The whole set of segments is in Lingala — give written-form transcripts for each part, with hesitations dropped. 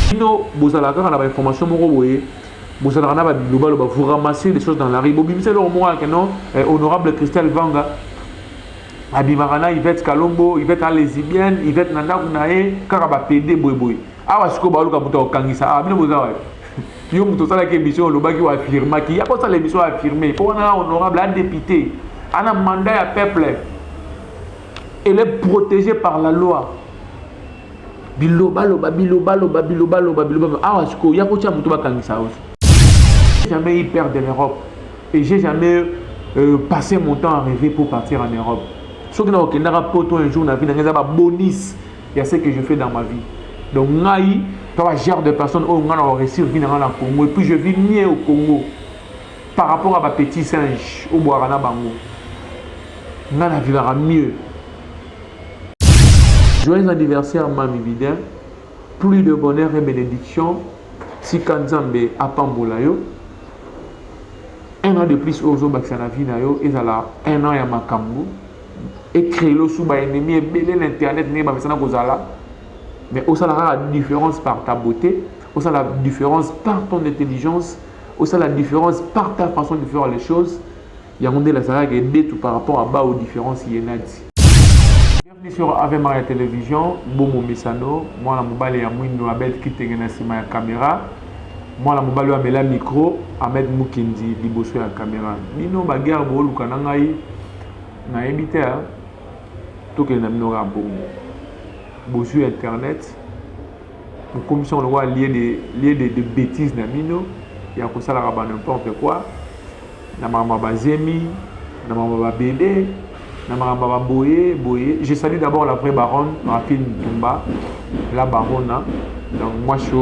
Bino, vous avez la information, vous ramassez les choses dans la rue. C'est le honorable Christelle Vanga, Abimarana, Yvette Kalombo, Yvette Alésimienne, Yvette Nanda Kunae, Karaba PD Boy. Ah, est-ce que vous avez Kangisa? Bien vous avez. Yo, vous avez l'émission, le bagi va affirmer. Il y a pas ça l'émission affirmée. Pour un honorable, un député, un mandat à peuple. Elle est protégée par la loi. Biloba. Ah, est-ce qu'il y a quoi de mutuba Kangisa aussi? J'ai jamais eu peur de l'Europe. Et j'ai jamais passé mon temps à rêver pour partir en Europe. Ce qui n'a aucun rapport un jour dans la vie, dans un bonus, il y a ce que je fais dans ma vie. Donc, naï, toi, genre de personnes où on a réussi à venir dans le Congo. Et puis, je vis mieux au Congo par rapport à ma petite singe au Boarana Bango. On a vivra mieux. Joyeux anniversaire, Mami Vidin. Plus de bonheur et bénédiction. Si Kanzambe a Pambolayo. Un an de plus aux Obaxanavi Nayo. Et là, un an à Makambu. Et créer le sous ennemi et belé l'internet. Mais aussi la différence par ta beauté. Aussi la différence par ton intelligence. Aussi la différence par ta façon de faire les choses. Il y a un de la Zara qui est tout par rapport à bas aux différences. Bienvenue sur Ave Maria Télévision, Bomo Messano, moi la mobile ya Mwindo Abed qui te na sima ya caméra, moi la mobile ya Mela micro, Ahmed Mukindi liboso ya caméra. Bino bagarre bo luka na ngai na ebité to ke na minora bongo. Bo sur internet, pour commission le roi lié de bêtises na mino, ya ko sala ba n'importe quoi. Na mama bazemi, na mama bébé. Je salue d'abord la vraie baronne, Rafine Tumba, la baronne. Donc moi je suis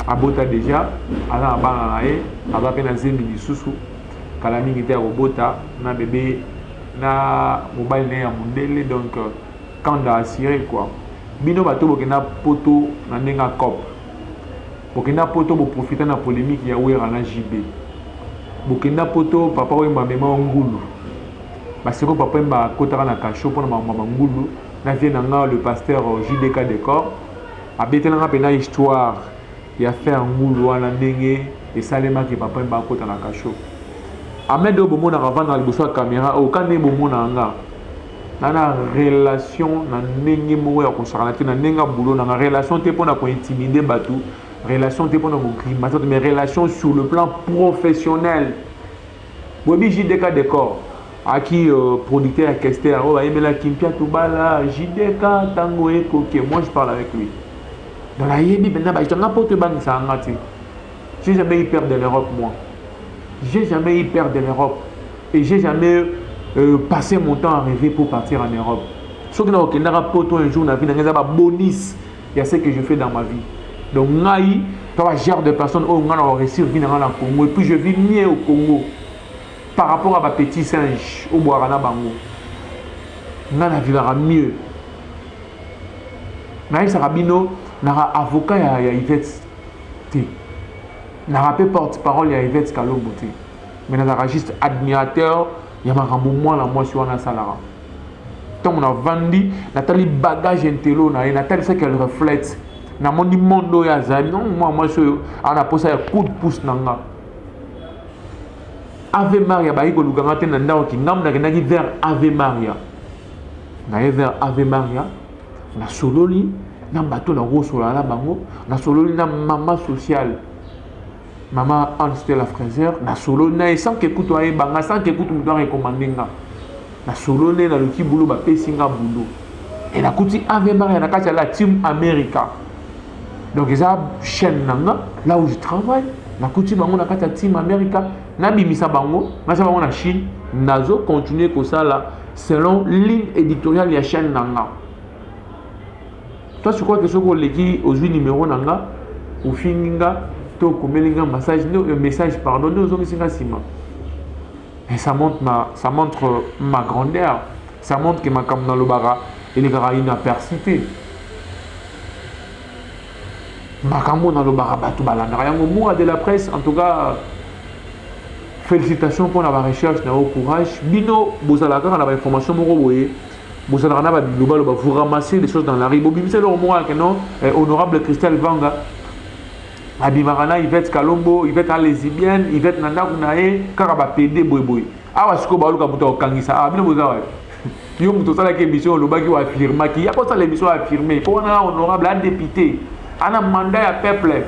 à Bota déjà, à la Bananae, à la peine à Zemi Soussou, Kalami était à Bota, na bébé, na mobile né à Mundele, donc quand on a assuré quoi. Bino bato bokena poto na nenga cop. Bokena poto bo profiter na polémique ya ouera na JB. Bokena poto papa ou ma maman ngulu. Parce que papa m'a kotara na kacho pour ma maman ngulu na vie nanga le pasteur JDK Décor a betelanga pena histoire ya faire ngulu wana ndenge et salema ki papa m'a kotara na kacho Ahmed Obomo na avant na liboso caméra au kane bomo na nga na relation na ndenge mo ya kosakana te na ndenga boulot na relation te pona ko intimider batu relation te pona ko grimacer mais relation sur le plan professionnel bobi JDK Décor à qui producteur a questé à Emela Kimpia Toubala, JDK Tango et Koké. Moi je parle avec lui. Dans la Yébi, maintenant, je n'importe quoi ça en gâté. J'ai jamais eu peur de l'Europe, moi. J'ai jamais eu peur de l'Europe. Et j'ai jamais passé mon temps à rêver pour partir en Europe. Ce qui n'a aucun rapport un jour dans la vie, dans un bonus, il y a ce que je fais dans ma vie. Donc, naï, toi, genre de personnes où on a réussi à venir dans le Congo. Et puis je vis mieux au Congo. Par rapport à ma petite singe au Boarana Bango, on a vivra mieux. Naïf Sarabino, n'a avocat à Yvette T. N'a pas porte-parole à Yvette Kalombo T. Mais n'a juste admirateur, il y a un moment là, moi je suis en Salara. Tant on a vendu, Nathalie bagage intello, Nathalie c'est qu'elle reflète. N'a mon monde ya zami, non, moi je suis en a posé un coup de pouce nanga. Ave Maria, baïko lugangate nanda oki ngam na kenaki vers Ave Maria. Na vers Ave Maria, na sololi na bato na rosola la bango, na sololi na maman sociale. Maman Anne-Stella Fraser, na sololi na sans que kuto aye banga sans que kuto muto recommander nga. Na sololi na loki boulot ba pesinga boulot. Et na kuti Ave Maria na kati la Team America. Donc ils ont chaîne nanga là où je travaille. Na kuti bango na kati Team America. Nabimisa bango, na bango na Chine, nazo continuer comme ça là selon ligne éditoriale ya chaîne nanga. Toi tu crois que ce qu'on leki aux numéro nanga ou fininga to komelinga message pardon nous on singa sima. Et ça montre ma grandeur, ça montre que ma kam na lobara il est inapercité. Ma kambo na lobara batu balanda yango moura de la presse en tout cas. Félicitations pour la recherche, au courage. Bino, vous allez avoir l'information, vous ramassez les choses dans la rue. C'est le moral que non, honorable Christelle Vanga, Abimarana, Yvette Kalombo, Yvette Alesibienne, Yvette Nanda Kunae, Karaba PD Boy. Ah, ce que vous avez Kangisa, ah, bien vous avez. Yo, vous avez l'émission, le bagi va affirmer, qui a pas ça l'émission affirmée. Pour un honorable, un député, un mandat à peuple,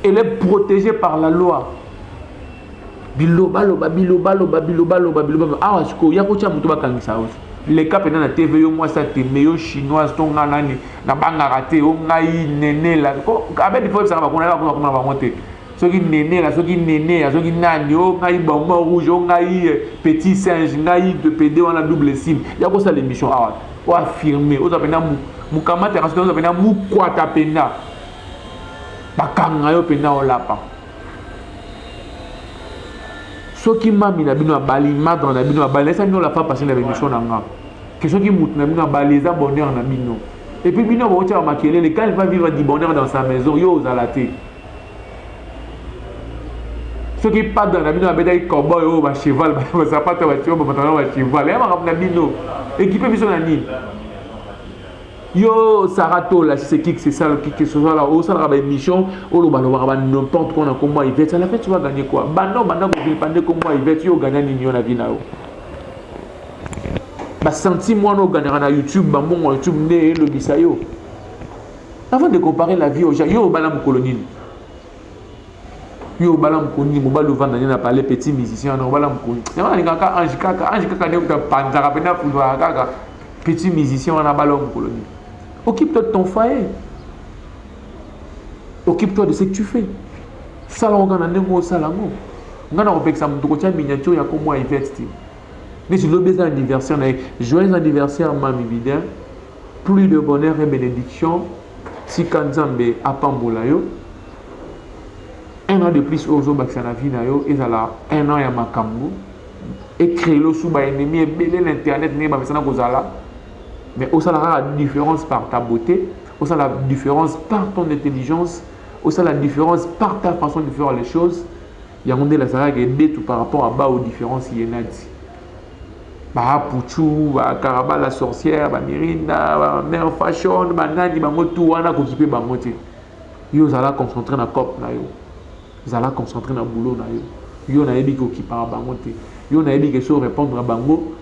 elle est protégée par la loi. Biloba. Ah, ce que vous avez Kangisa aussi. Les cas pendant la TV, moi ça te meilleur chinoise, ton nani, na banga raté, on a eu néné là. Avec des fois, ça va qu'on a monter. Ceux qui néné là, ceux qui néné, ceux qui nani, on a eu bonbon rouge, on a eu petit singe, on a eu de PD, on a double cible. Il y a quoi ça l'émission? Ah, on a affirmé, on a pena mukama terrasse, on a pena mukwa ta pena. Bakanga yo pena o lapa. Ceux qui m'a mis la bino à Bali, madre na bino à Bali, ça nous la fait passer la émission nanga. Que ceux qui moutent na bino à Bali, ça bonheur na bino. Et puis bino va dire à Makélé, quand il va vivre du bonheur dans sa maison, yo aux alatés. Ceux qui partent dans la bino à Bédaï cowboy, yo va cheval, ça pas ta voiture, va cheval. Et ma bino, équipé mission na ni. Yo Sarato là c'est qui c'est ça le qui ce soit là au ça la émission au lo baloba n'importe quoi na comment il va ça la fait tu vas gagner quoi bando ko vil pande comment il va yo gagner ni na vie na yo ba senti moi no gagner na YouTube ba mon YouTube né le bisayo avant de comparer la vie aux gens yo bala mkolonini yo bala mkolonini mo balo vanda na parler petit musicien na bala mkolonini na ngaka ange kaka ne uta panza pena fulwa kaka petit musicien na bala mkolonini. Occupe-toi de ton foyer. Occupe-toi de ce que tu fais. Salon on a nengo salamo. On a repéré ça mon côté miniature ya comme moi investi. Mais si le baiser anniversaire, joyeux anniversaire mami vidéo. Plus de bonheur et bénédiction. Si kanzambe apambola yo. Un an de plus aux autres na vie na yo et ça un an ya makambu. Et créer le sous ba ennemi et belé l'internet ne ba mesana kozala. Mais aussi la différence par ta beauté, aussi la différence par ton intelligence, aussi la différence par ta façon de faire les choses. Il y a un de la Sarah qui est tout par rapport à bas aux différences il y en a dit. Bah Pouchou, bah Karaba la sorcière, bah Mirinda, bah Mère Fashion, bah Nani, bah Motou, on a occupé bah Moté. Yo zala concentré na cop na yo. Zala concentré na boulot na yo. Yo na ebi ko qui par bah Moté. Yo na ebi que so répondre à bango.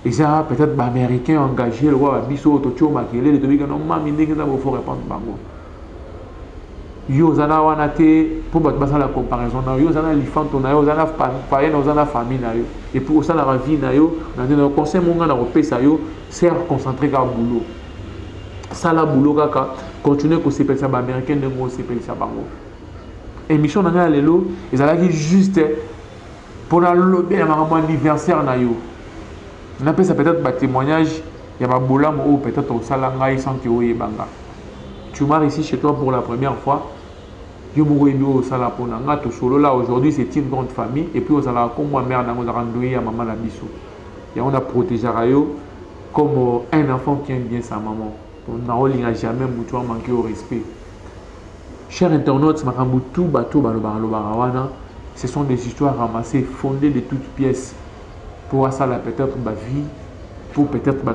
Et ça, peut-être les Américains engagés, le roi Bisso, Totio, Makele, les Tobiques, non, mais il faut répondre. Yo, zana wanate, pour battre la comparaison, yo, zana l'ifant, yo, zana païen, yo, zana famille, et pour ça, la vie, yo, dans le conseil, mon gars, yo, c'est concentré sur le boulot. Ça, le boulot, continuer à se faire ça, les Américains, ne se faire ça, et mission, dans le lot, ils allaient juste pour la lobby, l'anniversaire, yo. On appelle ça peut-être un témoignage, il y a un boulot ou peut-être au salanga sans que vous banga. Tu m'as ici chez toi pour la première fois. Je me au salaponanga, tout solo là aujourd'hui c'est une grande famille et puis au salanga comme moi mère n'a rendu à maman la biso. Et on a protégé Rayo comme un enfant qui aime bien sa maman. On n'a jamais manqué au respect. Chers internautes, ce sont des histoires ramassées, fondées de toutes pièces. Pour ça, peut-être ma vie, pour peut-être ma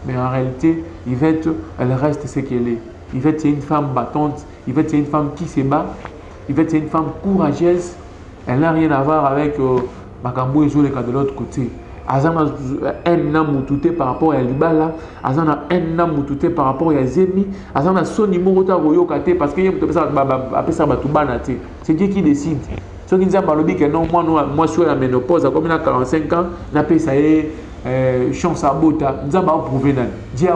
mais en réalité, Yvette, elle reste ce qu'elle est. Yvette, c'est une femme battante. Yvette, c'est une femme qui se bat. Yvette, c'est une femme courageuse. Elle n'a rien à voir avec Makambo et Zoleka de l'autre côté. Azana un an moutouté par rapport à Libala. Azana un an moutouté par rapport à Zemi. Azana son numéro de Royo Kate parce qu'il y a ça Batoubanate. C'est Dieu qui décide. Ceux qui disent que non, moi je suis à la ménopause, comme il a 45 ans, on appelle ça chance à bota. Nous avons prouvé. Dieu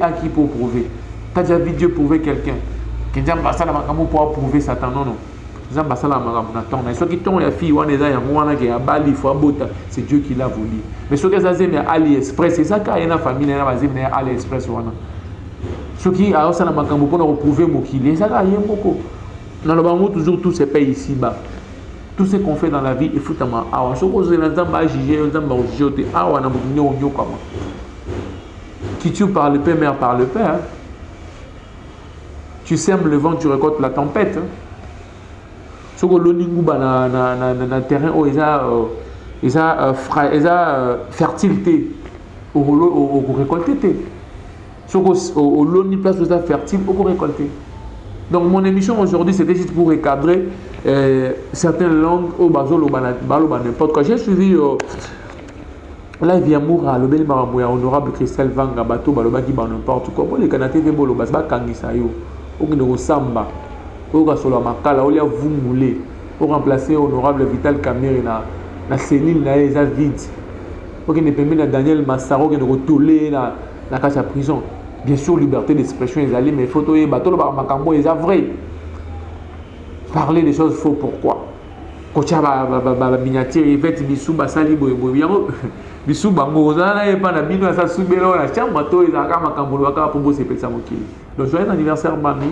a qui pour prouver. Tu as déjà vu Dieu prouver quelqu'un. Qui dit que pour prouver Satan. Non, non. Nous avons passé la maramounaton. Ceux qui tombent, les filles, c'est Dieu qui l'a voulu. Mais ceux qui ont dit AliExpress, c'est ça qu'il y a une famille, il y a AliExpress. Ceux qui ont dit que pour prouver Mokili, c'est ça qu'il y a beaucoup. Dans le monde, toujours tous ces pays ici-bas. Tout ce qu'on fait dans la vie, il faut t'avoir. Qui tue par le père, mère par le père. Tu sèmes le vent, tu récoltes la tempête. Ce que l'oningou na terrain où ils a fertilité. au récolter. Au l'oni place où ça fertile, au récolter. Donc mon émission aujourd'hui, c'était juste pour recadrer certaines langues au bazo, n'importe quoi. J'ai suivi là, il y a Moura, le bel Maramouya, honorable Christelle Vanga, bateau, balobaki, n'importe quoi. Pour les Canadiens, ils vont le Kangisa, au Samba, au Solo Makala, au Vumboulé, pour remplacer honorable Vital Kamere, la cellule, là, ils ont vide. Pour qu'il ne permette à Daniel Massaro qui ne retourne la cage à prison. Bien sûr, liberté d'expression, ils allaient, mais il faut que les bateaux, ils sont vrais. Parler des choses faux, pourquoi? Kocha miniature, il fait bisou, basali, boyango. Bisou, bango, zana, et pas la bino, ça soubelo, la chambre, bateau, ils ont un camboulou, pour bosser, ça mokili. Donc, joyeux anniversaire, Mami.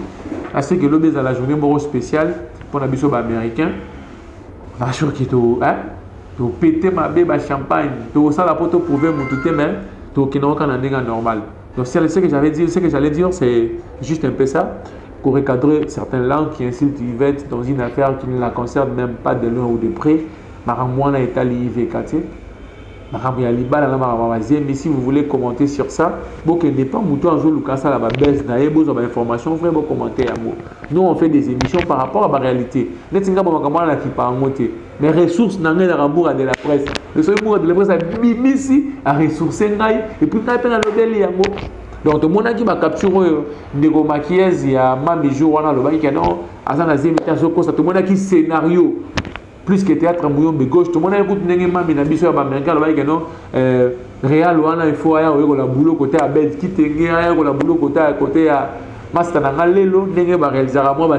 À ce que l'obèse à la journée moro spéciale pour la bisou américain. La chose qui est au, hein? Tu péter ma bébé champagne, tu ça la poto prouver mon tout mais tu n'as aucun endroit normal. Donc ce que j'allais dire, c'est juste un peu ça, pour recadrer certaines langues qui insultent Yvette dans une affaire qui ne la concerne même pas de loin ou de près. Maramouana est allé Yvette. Mais si vous voulez commenter sur ça, bon que n'est pas mouton en jour ça la baisse d'ailleurs besoin d'informations, frère, bon commenter à moi. Nous on fait des émissions par rapport à la réalité. N'est-ce pas qui parle monter. Les ressources n'ont rien à rembourser de la presse. Le seul mouvement de la presse a mis ici à ressourcer et puis quand il y a le délai donc tout le monde qui va capturer des maquillages il y a même jour on a le bail qui non à ça la deuxième étage tout le monde qui scénario plus que théâtre mouillon de gauche tout le monde écoute n'engagé même na biso ya américain le bail qui non réel wana il faut aller au la boulot côté à bête qui tenir au la boulot côté à Master Nangalelo, n'est pas réalisé à moi,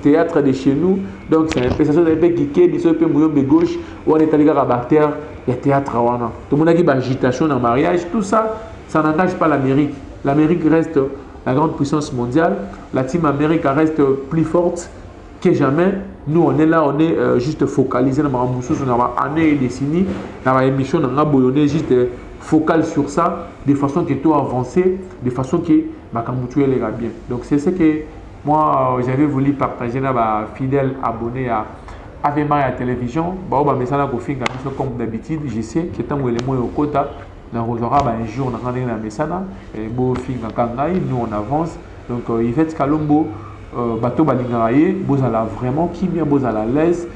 théâtre de chez nous. Donc, c'est une prestation de qui est de mouillon de gauche, où on est allé à Barter, il y a théâtre à Wana. Tout le monde a dit agitation dans le mariage, tout ça, ça n'engage pas l'Amérique. L'Amérique reste la grande puissance mondiale, la team Amérique reste plus forte que jamais. Nous, on est là, on est juste focalisé dans ma moussous, on a année et décennies, dans ma émission, on est juste focal sur ça, de façon que tout avancé, de façon que ma camouture est bien. Donc c'est ce que moi j'avais voulu partager avec les fidèles abonnés à Ave Maria Télévision. Comme d'habitude, je sais que tant que les mots au quota, un jour nous on avance. Donc il fait Kalombo, bateau balingaye, bozala vraiment qui bien bozala l'aise.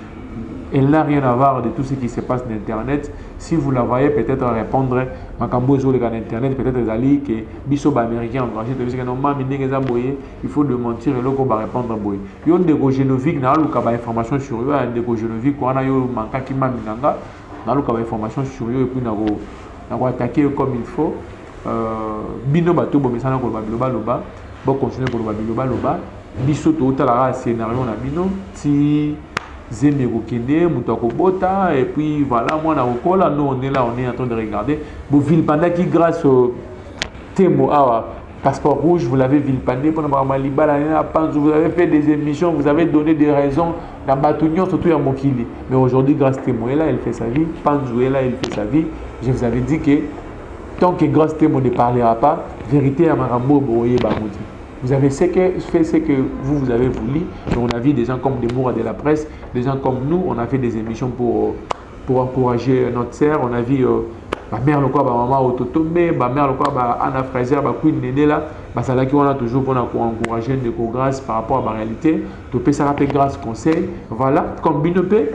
Elle n'a rien à voir de tout ce qui se passe sur Internet. Si vous la voyez, peut-être répondre à Internet, peut-être les alliés que Bisso américain engagé, il faut de mentir et là qu'on va répondre. Il y a des Gogenovic, il y a des informations sur eux, des Gogenovic, il y a des informations sur eux et puis on va attaquer comme il faut. Bino bateau, bon, mais ça n'a pas loba, bon, continuer pour le loba. Bisso, tout à scénario, on a bino. Si Zémé Kende, Moutako Bota, et puis voilà, moi nous on est là, on est en train de regarder. Vous Villepanda qui grâce au Témo, passeport rouge, vous l'avez Villepandé, vous avez fait des émissions, vous avez donné des raisons dans Batunion, surtout à Mokili. Mais aujourd'hui, grâce Témo est là, il fait sa vie, Panzou est là, il fait sa vie. Je vous avais dit que tant que grâce Témo ne parlera pas, vérité à Marambo, Boye Bamoudi. Vous avez fait ce que vous avez voulu. On a vu des gens comme des Moura de la presse, des gens comme nous, on a fait des émissions pour encourager notre sœur. On a vu ma mère, le quoi, ma maman Ototome, ma mère, le quoi, Anna Fraser, ma Queen Néné là. C'est là qu'on a toujours pour encourager des grâce par rapport à la réalité. Tu peux ça rappeler grâce conseil. Voilà, comme Binopé,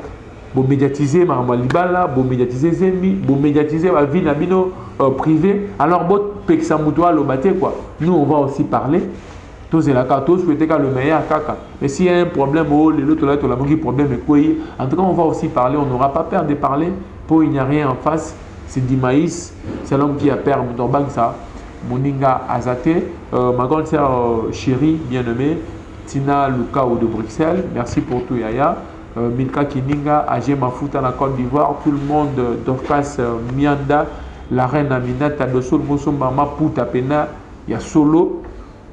pour médiatiser ma maman Libala, pour médiatiser Zemi, pour médiatiser la vie Nabino privée. Alors, bon, Pexamoutoua, le bâté quoi. Nous, on va aussi parler. Tous les cas, tous souhaiter le meilleur caca. Mais s'il y a un problème, l'autre là, problème est quoi? En tout cas, on va aussi parler. On n'aura pas peur de parler. Pour il n'y a rien en face. C'est du maïs. C'est l'homme qui a peur. Ça. Moninga Azate, ma grande sœur chérie, bien-aimée, Tina Lukao de Bruxelles. Merci pour tout, Yaya. Milka Kininga, Agé Mafuta, la Côte d'Ivoire. Tout le monde, Dorcas Mianda, la reine Aminata, Dosso, Mosomba, Maputa, Pena, ya Solo.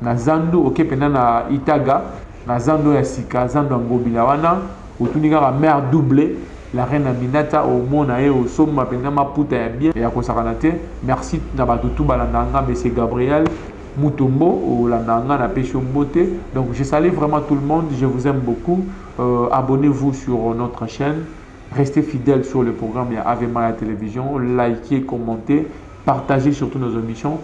Na zando ok pena na Itaga na zando ya sika zando ngobila wana utunika ka mère doublée la reine Aminata au mona e au somma pena maputa ya bien ya kosakana te. Merci na batutu balandanga monsieur Gabriel Mutombo au landanga na pesho mbote. Donc je salue vraiment tout le monde, je vous aime beaucoup. Abonnez-vous sur notre chaîne, restez fidèles sur le programme Ave Maria Télévision, likez, commentez. partagez surtout nos ambitions.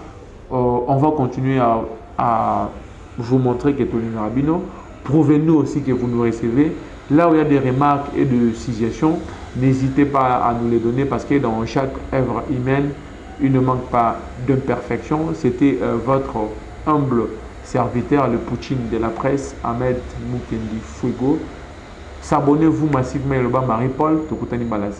On va continuer à vous montrer que Tony Rabino. Prouvez-nous aussi que vous nous recevez. Là où il y a des remarques et des suggestions, n'hésitez pas à nous les donner parce que dans chaque œuvre humaine, il ne manque pas d'imperfection. C'était votre humble serviteur, le Poutine de la presse, Ahmed Mukendi Fuego. S'abonnez-vous massivement à Marie-Paul Tokutani Balasi.